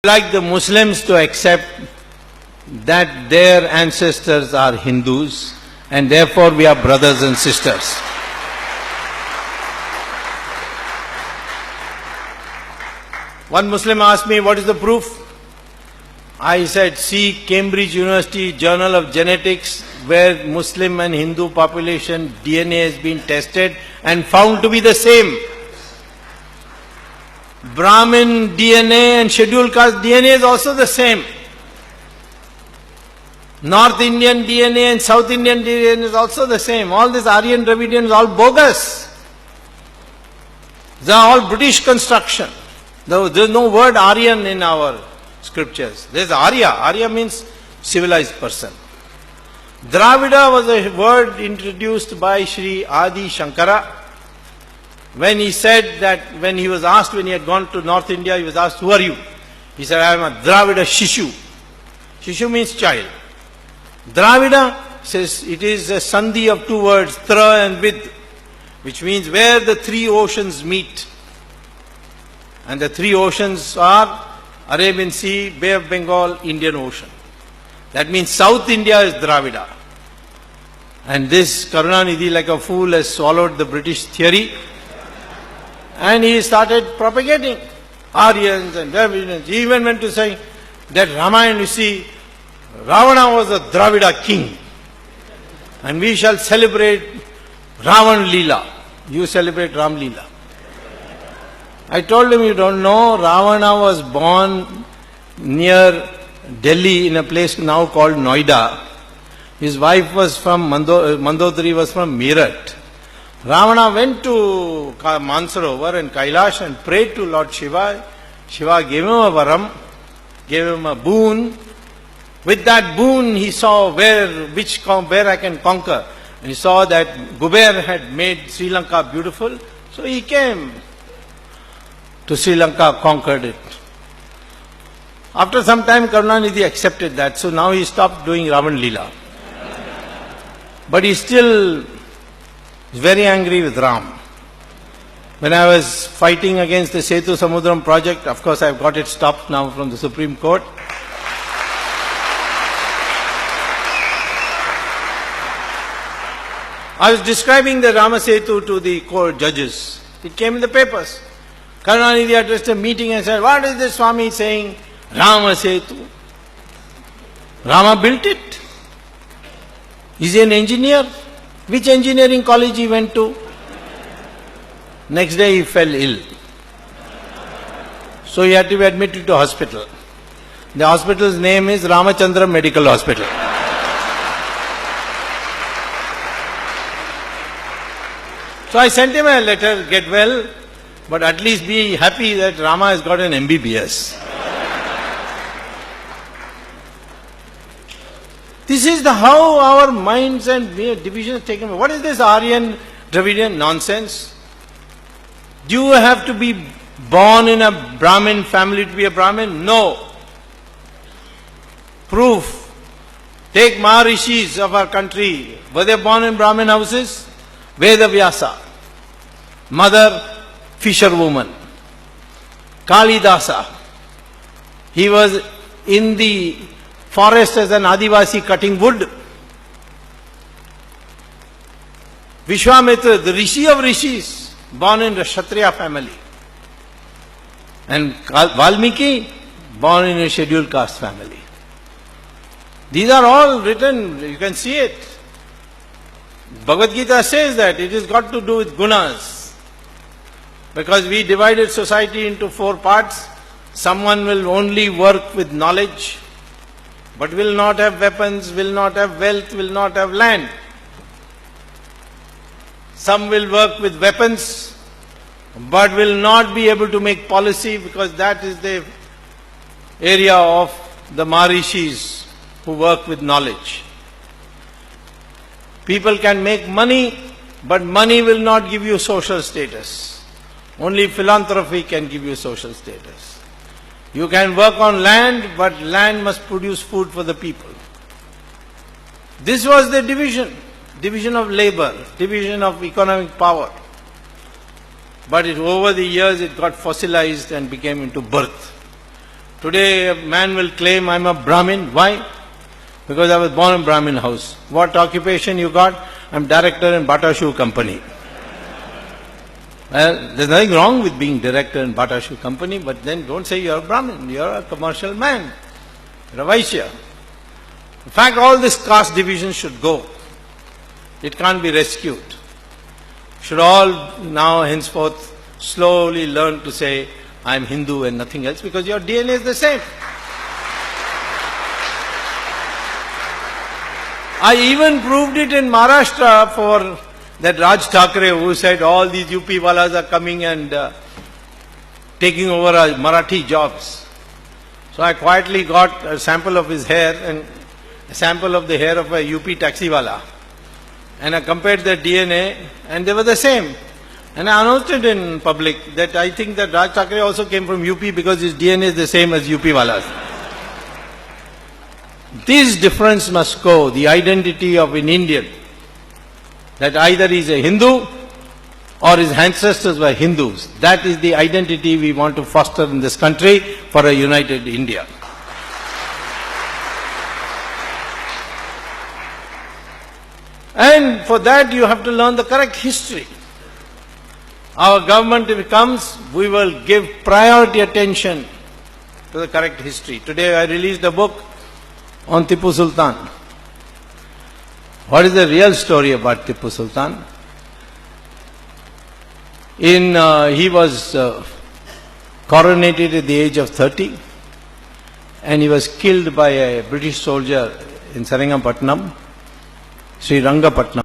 like the Muslims to accept that their ancestors are Hindus and therefore we are brothers and sisters. One Muslim asked me, what is the proof? I said, see Cambridge University Journal of Genetics, where Muslim and Hindu population DNA has been tested and found to be the same. Brahmin DNA and scheduled caste DNA is also the same. North Indian DNA and South Indian DNA is also the same. All this Aryan Dravidian is all bogus. They are all British construction. There is no word Aryan in our scriptures. There is Arya. Arya means civilized person. Dravida was a word introduced by Sri Adi Shankara. When he said that, when he was asked, when he had gone to North India, he was asked, who are you? He said, I am a Dravida Shishu. Shishu means child. Dravida says it is a sandhi of two words, tra and vid, which means where the three oceans meet. And the three oceans are Arabian Sea, Bay of Bengal, Indian Ocean. That means South India is Dravida. And this Karunanidhi, like a fool, has swallowed the British theory. And he started propagating Aryans and Dravidians. He even went to say that Ramayana, you see, Ravana was a Dravida king. And we shall celebrate Ravan Leela. You celebrate Ram Leela. I told him, you don't know, Ravana was born near Delhi in a place now called Noida. His wife was from Mandodari was from Meerut. Ravana went to Mansarovar and Kailash and prayed to Lord Shiva. Shiva gave him a varam, gave him a boon. With that boon he saw where I can conquer. And he saw that Guber had made Sri Lanka beautiful. So he came to Sri Lanka, conquered it. After some time Karunanidhi accepted that. So now he stopped doing Ravan Leela. But he still is very angry with Ram. When I was fighting against the Setu Samudram project, of course I've got it stopped now from the Supreme Court. I was describing the Rama Setu to the court judges. It came in the papers. Karunanidhi addressed a meeting and said, what is this Swami saying? Rama Setu. Rama built it. Is he an engineer? Which engineering college he went to? Next day he fell ill. So he had to be admitted to hospital. The hospital's name is Ramachandra Medical Hospital. So I sent him a letter, get well, but at least be happy that Rama has got an MBBS. This is how our minds and divisions taken. What is this Aryan Dravidian nonsense? Do you have to be born in a Brahmin family to be a Brahmin? No. Proof. Take Maharishis of our country. Were they born in Brahmin houses? Veda Vyasa. Mother, fisherwoman. Kalidasa. He was in the forest as an Adivasi cutting wood. Vishwamitra, the Rishi of Rishis, born in the Kshatriya family. And Valmiki, born in a scheduled caste family. These are all written, you can see it. Bhagavad Gita says that it has got to do with gunas. Because we divided society into 4 parts. Someone will only work with knowledge, but will not have weapons, will not have wealth, will not have land. Some will work with weapons, but will not be able to make policy because that is the area of the Maharishis who work with knowledge. People can make money, but money will not give you social status. Only philanthropy can give you social status. You can work on land, but land must produce food for the people. This was the division of labor, division of economic power. But over the years it got fossilized and became into birth. Today a man will claim, I'm a Brahmin. Why? Because I was born in Brahmin house. What occupation you got? I'm director in Bata Shoe Company. Well, there's nothing wrong with being director in Bata Shoe Company, but then don't say you're a Brahmin, you're a commercial man, you're a Vaishya. In fact, all this caste division should go. It can't be rescued. Should all now henceforth slowly learn to say, I'm Hindu and nothing else, because your DNA is the same. I even proved it in Maharashtra for that Raj Thackeray, who said all these UP walas are coming and taking over our Marathi jobs. So I quietly got a sample of his hair and a sample of the hair of a UP taxiwala. And I compared their DNA and they were the same. And I announced it in public that I think that Raj Thackeray also came from UP because his DNA is the same as UP walas. This difference must go, the identity of an Indian. That either he is a Hindu or his ancestors were Hindus. That is the identity we want to foster in this country for a united India. And for that you have to learn the correct history. Our government, if it comes, we will give priority attention to the correct history. Today I released a book on Tipu Sultan. What is the real story about Tipu Sultan? He was coronated at the age of 30 and he was killed by a British soldier in Seringamapatnam, Sri Rangapatnam.